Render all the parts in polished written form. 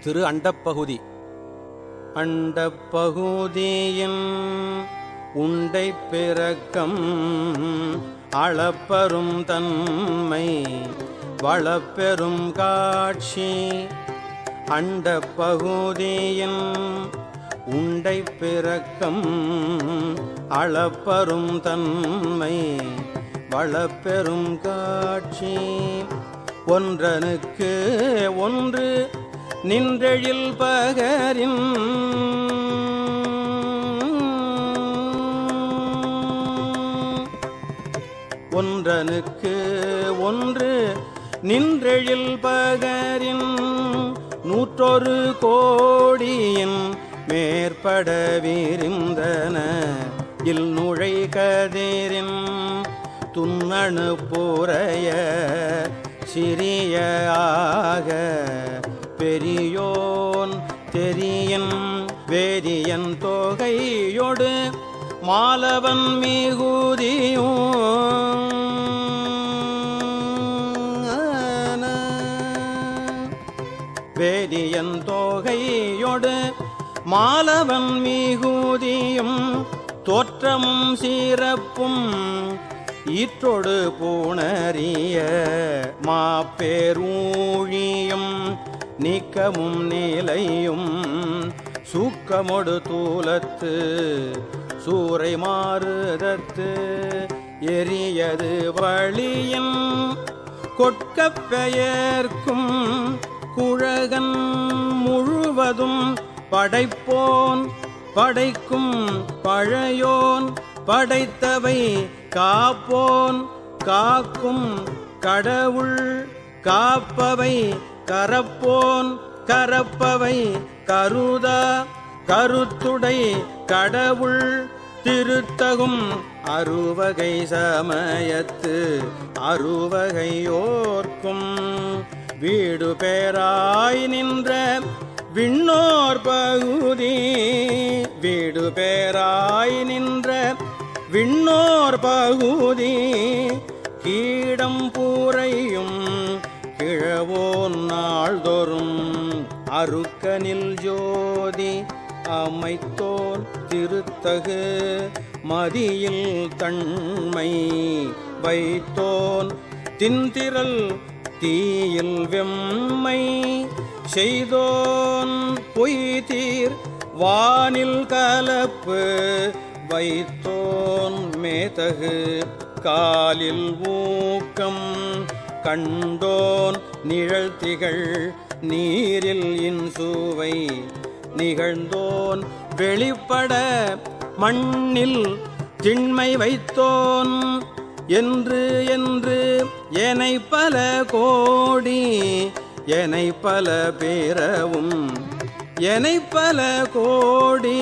திரு அண்டப்பகுதி. அண்டப்பகுதியின் உண்டை பிறக்கம் அளப்பெரும் தன்மை வளப்பெரும் காட்சி. அண்டப்பகுதியின் உண்டை பிறக்கம் அளப்பெரும் தன்மை வளப்பெரும் காட்சி. ஒன்றனுக்கு ஒன்று நின்றெழில் பகரின் ஒன்றனுக்கு ஒன்று நின்றெழில் பகரின் நூற்றொரு கோடியின் மேற்பட விரிந்தன இல் நுழை கதிரின் துண்ணணு புரைய சிறிய ஆக பெரியோன் தெரியின் வேதியன் தொகையொடு மாலவன் மிகுதியும் வேதியன் தொகையொடு மாலவன் மிகுதியும் தோற்றமும் சீரப்பும் ஈற்றொடு பூணறிய மாப்பேரூழியும் நீக்கமும் நிலையும் சூக்கமொடு தூலத்து சூறை மாறுதத்து எரியது வழியின் கொட்கப் பெயர்க்கும் குழகன் முழுவதும் படைப்போன் படைக்கும் பழையோன் படைத்தவை காப்போன் காக்கும் கடவுள் காப்பவை கரப்போன் கரப்பவை கருதா கருத்துடை கடவுள் திருத்தகும் அறுவகை சமயத்து அறுவகையோர்க்கும் வீடு பேராய் நின்ற விண்ணோர் பகுதி. வீடு பேராய் நின்ற விண்ணோர் பகுதி கீடம் பூரையும் கிழவோன் நாள்தோறும் அருக்கனில் ஜோதி அமைத்தோன் திருத்தகு மதியில் தன்மை வைத்தோன் தின்திரல் தீயில் வெம்மை செய்தோன் பொய்தீர் வானில் கலப்பு வைத்தோன் மேதகு காலில் ஊக்கம் கண்டோன் நிழல் திகழ் நீரில் இன்சுவை நிகழ்ந்தோன் வெளிப்பட மண்ணில் திண்மை வைத்தோன் என்று என்று எனை பல கோடி எனை பல பேரவும் எனை பல கோடி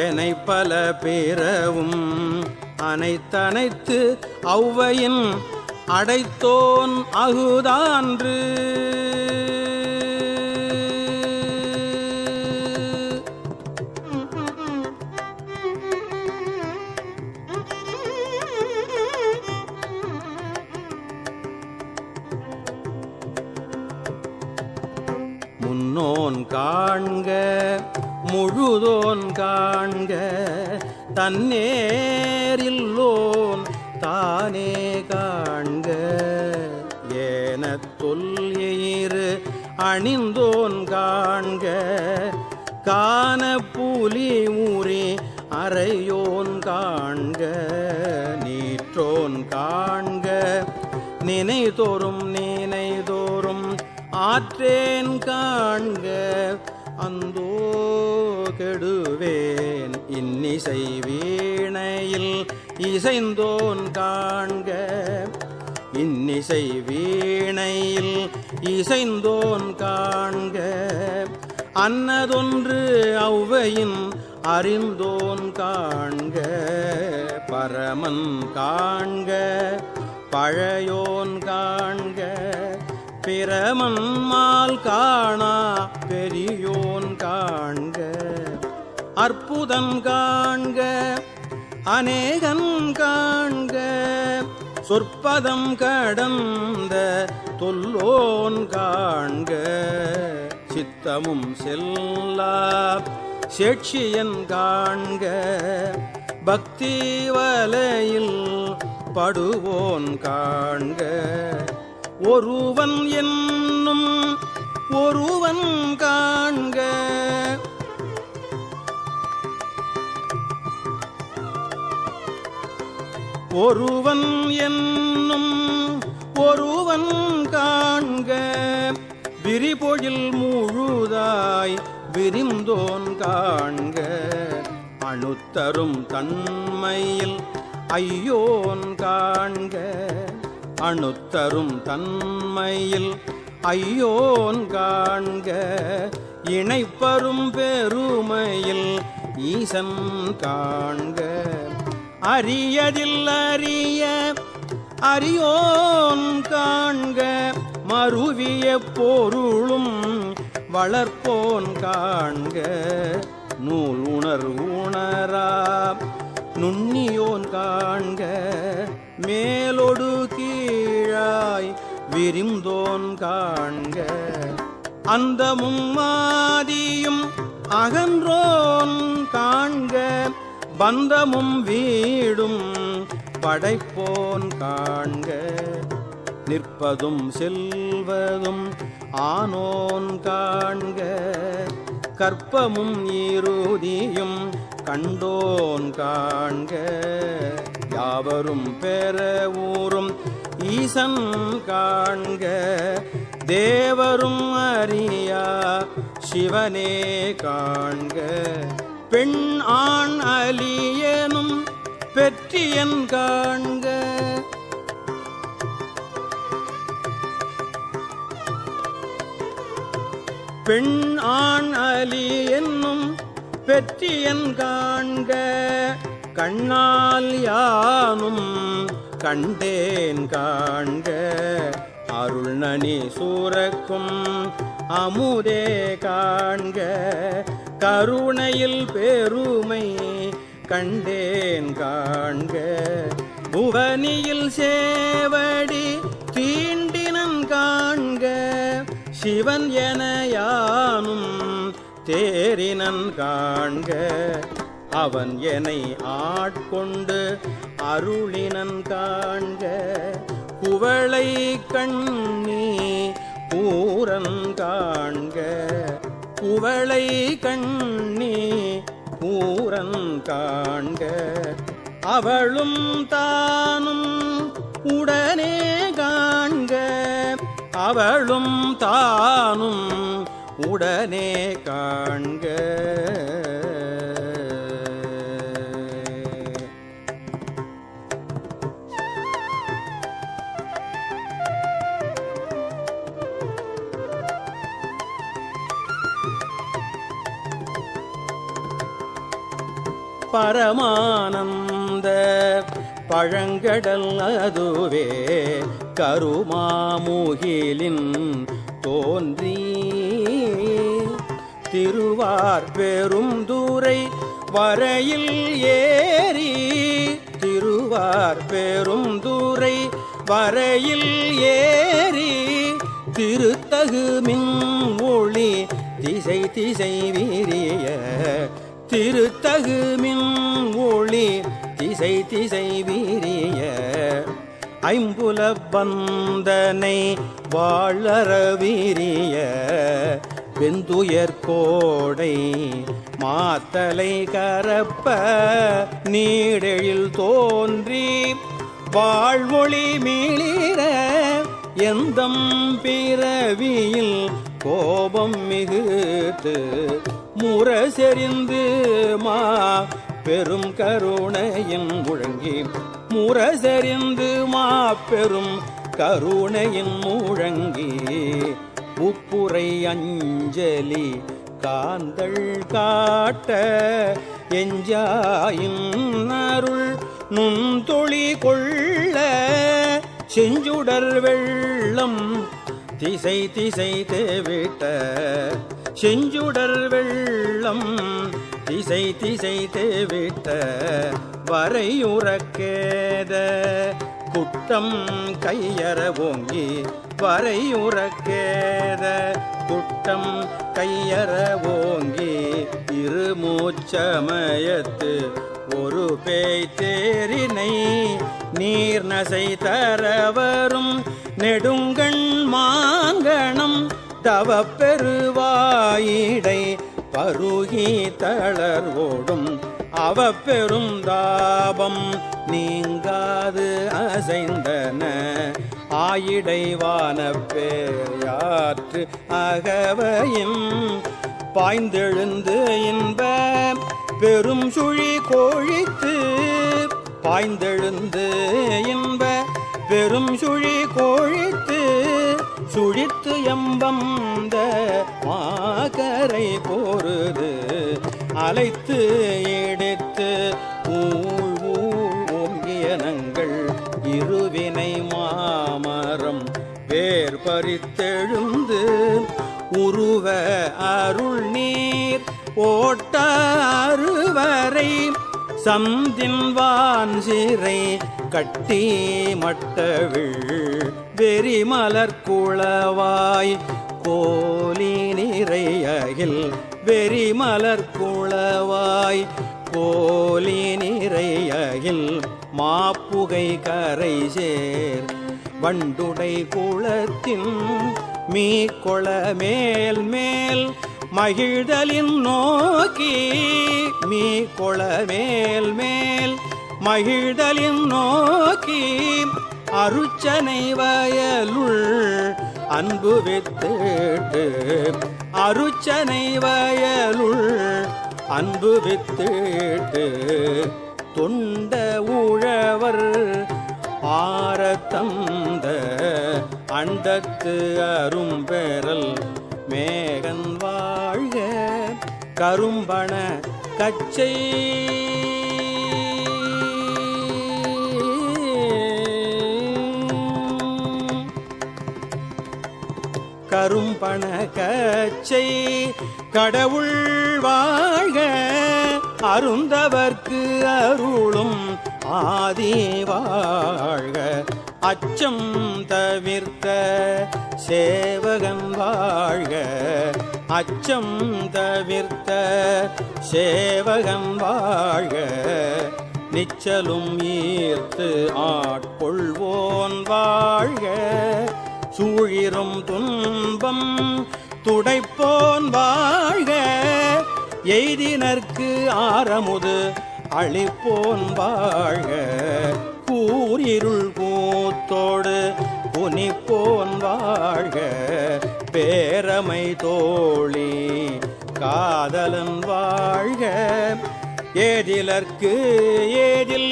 எனை பல பேரவும் அனைத்தனைத்து ஔவையின் அடைத்தோன் அகுதான்று. முன்னோன் காண்க முழுதோன் காண்க தன்னேரில்லோன் தானே காண்க ஏன தொல்லிரு அணிந்தோன் காண்க காண புலி ஊரே அறையோன் காண்க நீற்றோன் காண்க நினைதோறும் நினைதோறும் ஆற்றேன் காண்க அந்தோ கெடுவேன் இன்னிசை வீணையில் இசைந்தோன் காண்க இன்னிசை வீணையில் இசைந்தோன் காண்க அன்னதொன்று ஔவையின் அறிந்தோன் காண்க பரமன் காண்க பழையோன் காண்க பிரமன் மால் காணா பெரியோன் காண்க அற்புதம் காண்க அநேகன் காண்க சொற்பதம் கடந்த தொல்லோன் காண்க சித்தமும் செல்லா சேட்சியன் காண்க பக்தி வலையில் படுவோன் காண்க ஒருவன் என்னும் ஒருவன் காண்க ஒருவன் என்னும் ஒருவன் காண்க விரிபொழில் முழுதாய் விரிந்தோன் காண்க அணுத்தரும் தன்மையில் ஐயோன் காண்க அணுத்தரும் தன்மையில் ஐயோன் காண்க இணைப்பரும் பெருமையில் ஈசன் காண்க அரியதில் அறிய அரியோன் காண்க மருவிய பொருளும் வளர்ப்போன் காண்க நூல் உணரா நுண்ணியோன் காண்க மேலொடு கீழாய் விரிந்தோன் காண்க அந்தமும் மாதியும் அகன்றோன் காண்க பந்தமும் வீடும் படைப்போன் காண்க நிற்பதும் செல்வதும் ஆனோன் காண்க கற்பமும் இறுதியும் கண்டோன் காண்க யாவரும் பெற ஊரும் ஈசன் காண்க தேவரும் அறியா சிவனே காண்க பெண் ஆண் அலியனும் பெற்றியன் காண்க பெண் ஆண் அலி என்னும் பெற்றியன் காண்க கண்ணால் யானும் கண்டேன் காண்க அருள் நனி சூரக்கும் அமுதே காண்க கருணையில் பெருமை கண்டேன் காண்க புவனியில் சேவடி தீண்டினன் காண்க சிவன் என யானும் தேரினன் காண்க அவன் என்னை ஆட்கொண்டு அருளினன் காண்க குவளை கண்ணி பூரன் காண்க குவளை கண்ணி பூரன் காண்க அவளும் தானும் உடனே காண்க அவளும் தானும் உடனே காண்க பரமானந்த பழங்கடல் அதுவே கருமாமுகிலின் தோன்றி திருவார் பெருந்துறை வரையில் ஏறி திருவார் பெருந்துறை வரையில் ஏறி திருத்தகு மின் ஒளி திசை திசை விரிய திருத்தகு மின் ஒளி திசை திசை விரிய ஐம்புல பந்தனை வாழற விரிய வெந்துயர் கோடை மாத்தலை கரப்ப நீடெழில் தோன்றி வாழ்மொழி மீளிர எந்தம் பிறவியில் கோபம் மிகுத்து முரசெறிந்து மா பெரும் கருணையின் முழங்கி முரசெறிந்து மா பெரும் கருணையின் முழங்கி உப்புரை அஞ்சலி காந்தள் காட்ட எஞ்சாயின் அருள் நுண்தொழி கொள்ள செஞ்சுடர் வெள்ளம் திசை திசை தேவிட்ட செஞ்சுடர் வெள்ளம் திசை திசை தேவிட்ட வரையுறக்கேத குட்டம் கையற ஓங்கி வரையுறக்கேத குட்டம் கையற ஓங்கி இருமூச்சமயத்து ஒரு பேய் தேரினை நீர் நசை தரவரும் நெடுங்கண் மாங்கணம் தவப்பெருவாயிடை பருகி தளர்வோடும் அவப்பெரும் தாபம் நீங்காது அசைந்தன ஆயிடைவான பேயாற்று அகவையின் பாய்ந்தெழுந்து இன்ப பெரும் சுழி கோழித்து பாய்ந்தெழுந்து இன்ப பெரும் சுழி கோழித்து சுழித்து எம்பந்த மாகரை போருது அலைத்து எடுத்து ஊழ் ஊழ் ஓங்கியனங்கள் இருவினை மாமரம் வேர் பறித்தெழுந்து உருவ அருள் நீர் ஓட்ட அருவரை சந்தின்வான் சிறை கட்டி மட்டவிழ் வெறிமலர் குளவாய் கோலி நிறையில் வெறிமலர் குளவாய் கோலி நிறையில் மாப்புகை கரை சேர் வண்டுடை குளத்தின் மீக்கொள மேல் மேல் மகிழ்தலின் நோக்கி மீக்கொள மேல் மேல் மகிழ்தலின் நோக்கி அருச்சனை வயலுள் அன்பு வித்திட்டு அருச்சனை வயலுள் அன்பு வித்திட்டு தொண்ட உழவர் ஆரத்தந்த அண்டத்து அரும்பெறல் மேகன் வாழ்க கரும்பண கச்சை கரும்பண கச்சை கடவுள் வாழ்க அருந்தவர்க்கு அருளும் ஆதி வாழ்க அச்சம் தவிர்த்த சேவகன் வாழ்க அச்சம் தவிர்த்த சேவகன் வாழ்க நிச்சலும் ஈர்த்து ஆட்கொள்வோன் வாழ்க சூழிரும் துன்பம் துடைப்போன் வாழ்க எய்தினர்க்கு ஆரமுது அளிப்போன் வாழ்க கூரிருள் கூத்தோடு புனிப்போன் வாழ்க பேரமை தோழி காதலன் வாழ்க ஏதிலர்க்கு ஏதில்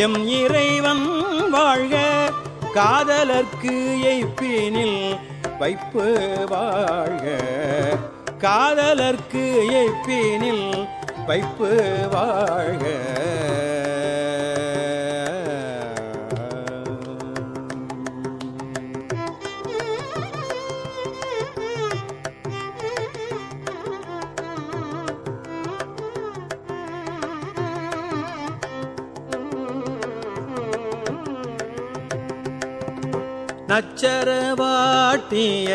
எம் இறைவன் வாழ்க காதலர்க்கு எய்ப்பினில் வைப்பு வாழ்க காதலர்க்கு எய்ப்பினில் வைப்பு வாழ்க நச்சரவாட்டிய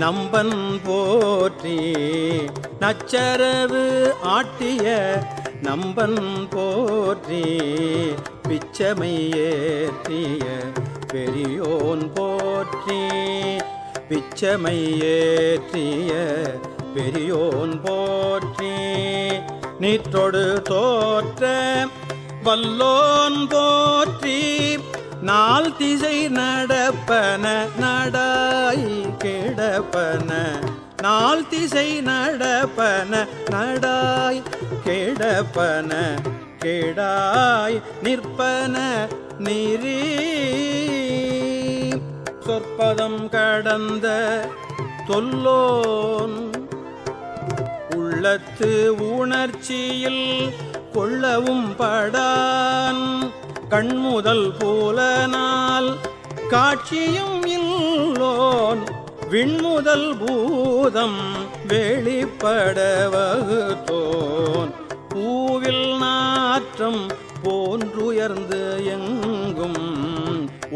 நம்பன் போற்றி நச்சரவு ஆட்டிய நம்பன் போற்றி பிச்சமை ஏற்றிய பெரியோன் போற்றி பிச்சமை ஏற்றிய பெரியோன் போற்றி நீற்றொடு தோற்ற வல்லோன் போற்றி நாள் திசை நடப்பன நடாய் கிடப்பன நாள் திசை நடப்பன நடாய் கிடப்பன கிடாய் நிற்பன நீரீ சொற்பதம் கடந்த தொல்லோன் உள்ளத்து உணர்ச்சியில் கொள்ளவும் படான் கண்முதல் போலனால் காட்சியும் இல்லோன் விண்முதல் பூதம் வெளிப்பட வகுத்தோன் பூவில் நாற்றம் போன்றுயர்ந்து எங்கும்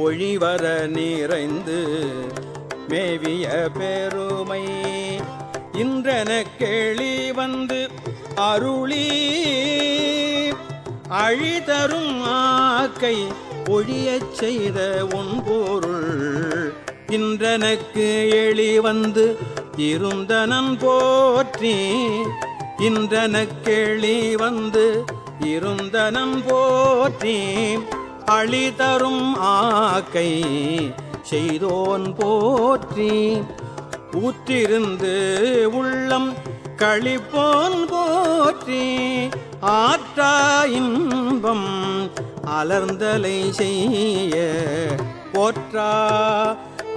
ஒழிவர நிறைந்து மேவிய பெருமை இன்றென கேளி வந்து அருளி அழிதரும் ஆக்கை ஒழியச் செய்த உன்பொருள் இன்றனக்கு எளி வந்து இருந்தனன் போற்றி இன்றனக்கெளி வந்து இருந்தனன் போற்றி அழிதரும் ஆக்கை செய்தோன் போற்றி ஊற்றிருந்து உள்ளம் களிப்போன் போற்றி ஆற்றா இன்பம் அலர்ந்தலை செய்ய போற்றா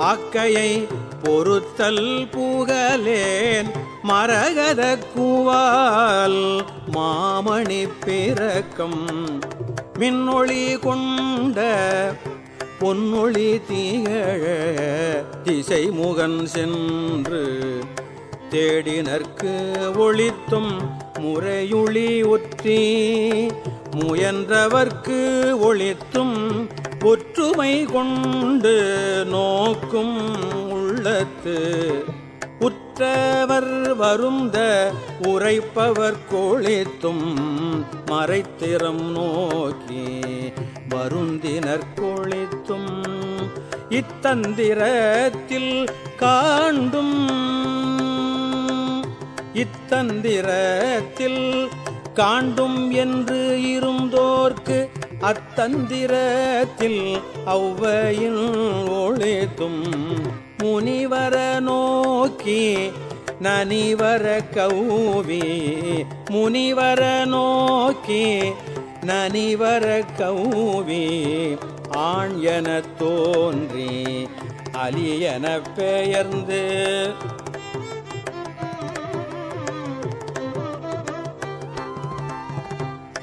ஆக்கையை பொறுத்தல் புகழேன் மரகத கூவால் மாமணி பிறக்கம் மின்னொளி கொண்ட பொன்னொளி திகழ திசைமுகன் சென்று தேடினர்க்கு ஒளித்தும் முறையுளி ஒற்றி முயன்றவர்க்கு ஒளித்தும் ஒற்றுமை கொண்டு நோக்கும் உள்ளத்து உற்றவர் வருந்த உரைப்பவர் கொளித்தும் மறைத்திறம் நோக்கி வருந்தினர் கொளித்தும் இத்தந்திரத்தில் காண்டும் என்று இருந்தோர்க்கு அத்தந்திரத்தில் ஔவையில் ஒளித்தும் முனிவர நோக்கி நனிவர கௌவி முனிவர நோக்கி நனிவர கௌவி ஆண் என தோன்றி அலியன பெயர்ந்து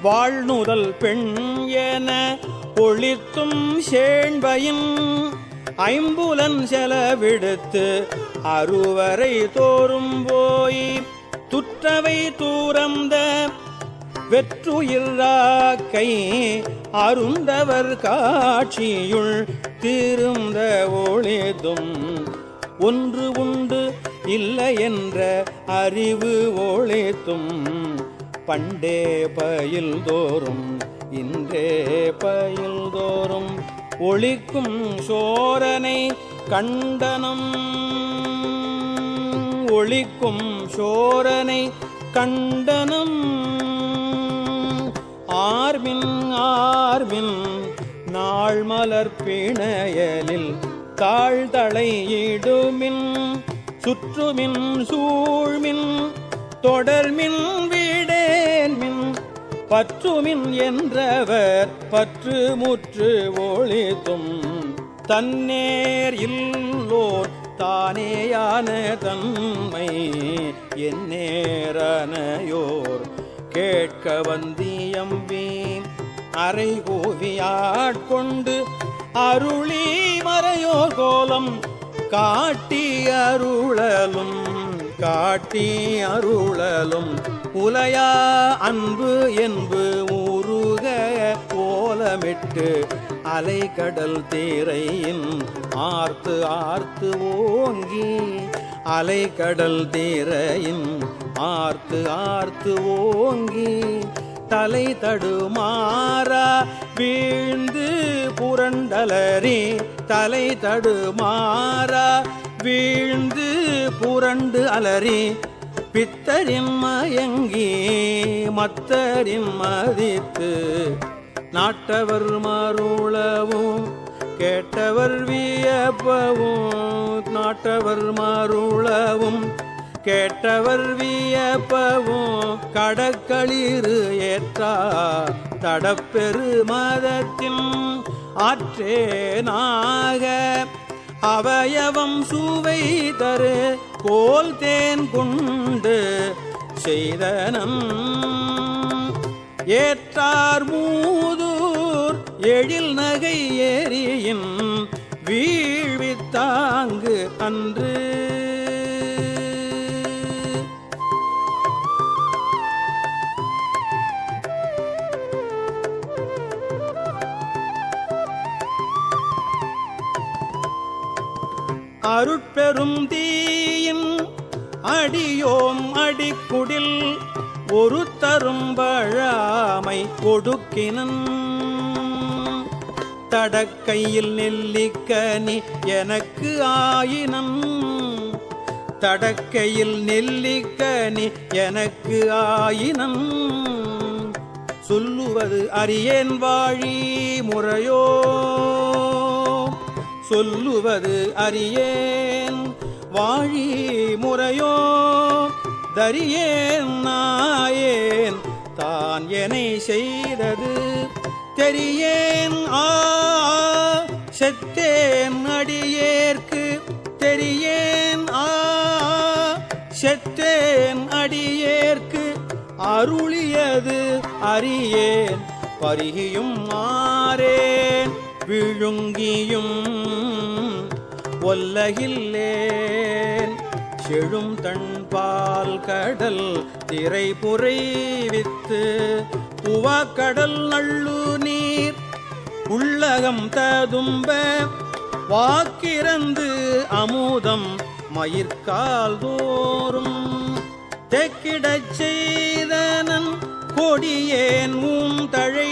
வாழ்நுதல் பெண் என ஒளித்தும் சேண்பையின் ஐம்புலன் செலவிடுத்து அறுவரை தோறும் போய் துற்றவை தூரந்த வெற்றுயிராக்கை அருந்தவர் காட்சியுள் திருந்த ஒளிதும் ஒன்று உண்டு இல்லை என்ற அறிவு ஒளித்தும் பண்டே பயில் தோறும் இன்றே பயில் தோறும் ஒளிக்கும் சோரனை கண்டனம் ஒளிக்கும் சோரனை கண்டனம் ஆர்மின் நாள் மலர் பிணையலில் தாழ்தளை இடுமின் சுற்றுமின் சூழ்மின் தொடர்மின் விடேன்மின் பற்றுமின் என்றவர் பற்று முற்று ஒளித்தும் தன்னேர் இல்லோர் தானேயான தன்மை எந்நேரனையோர் கேட்க வந்தியம்பி அறைகூவியாட்கொண்டு அருளி மறையோர் கோலம் காட்டி அருளலும் உலையா அன்பு என்பு உருக கோலமிட்டு அலைகடல் தீரையின் ஆர்த்து ஓங்கி அலைகடல் தீரையின் ஆர்த்து ஓங்கி தலை தடுமாறா வீழ்ந்து புரண்டலறி தலை தடுமாறா வீழ்ந்து புரண்டு அலறி பித்தரின் மயங்கி மத்தரின் மதித்து நாட்டவர் மருளவும் கேட்டவர் வியப்பவும் நாட்டவர் மருளவும் கேட்டவர் வியப்பவும் கடக்களிறு ஏற்றா தடப்பெரு மதத்தின் ஆற்றேனாக அவயவம் சுவை தரு கோல் தேன் கொண்டு செய்தனம் ஏற்றார் மூதூர் எழில் நகை ஏரியின் வீழ்வித்தாங்கு அன்று பெரும் தீயின் அடியோம் அடிக்குடில் ஒரு தரும்பழாமை கொடுக்கினன் தடக்கையில் நெல்லிக்கனி எனக்கு ஆயினம் தடக்கையில் நெல்லிக்கனி எனக்கு ஆயினம் சொல்லுவது அறியேன் வாழி முறையோ சொல்லுவது அறியேன் வாழி முறையோ தரியேன் நாயேன் தான் எனை செய்தது தெரியேன் செத்தேன் அடியேற்கு தெரியேன் செத்தேன் அடியேற்கு அருளியது அறியேன் பருகியும் மாறேன் விழுங்கியும் ஒல்லகில்லேன் செழும் தன்பால் கடல் திரைபுரை வித்து உவாக்கடல் நள்ளு நீர் உள்ளகம் ததும்ப வாக்கிறந்து அமுதம் மயிர்கால் தோறும் தெக்கிடச் செய்தனன் கொடியேன் தழை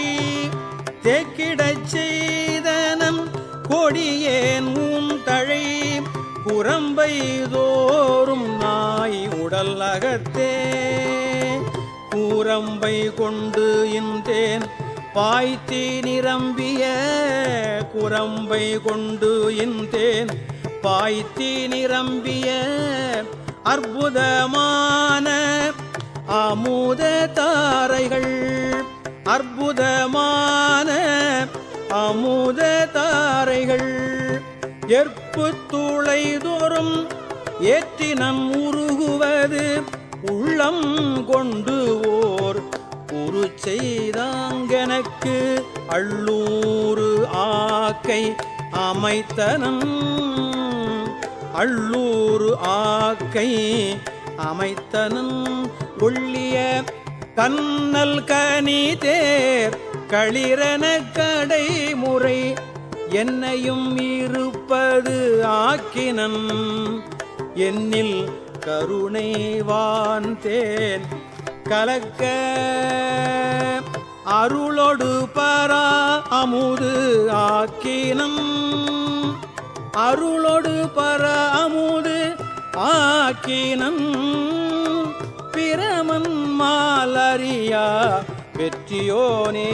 தெக்கிடச் செய்தனன் கொடியேன் தழை குரம்பை தோறும் நாய் உடல் அகத்தே கூரம்பை கொண்டு இந்தேன் பாய்த்தி நிரம்பிய குரம்பை கொண்டு இந்தேன் பாய்த்தி நிரம்பிய அற்புதமான அமுத தாரைகள் அற்புதமான அமுத தாரைகள் எற்பு தூளை தோறும் ஏற்றினம் உருகுவது உள்ளம் கொண்டு ஓர் உரு செய்தாங்கனக்கு அள்ளூறு ஆக்கை அமைத்தனம் அள்ளூறு ஆக்கை அமைத்தனன் ஒள்ளிய கண்ணல் கனி தேர் களிரன கடைமுறை என்னையும் இருப்பது ஆக்கினன் என்னில் கருணைவான் தேன் கலக்க அருளொடு பரா அமுது ஆக்கினம் அருளொடு பரா அமுது ஆக்கினம் பிரமன் மாலரியா வெற்றியோனே.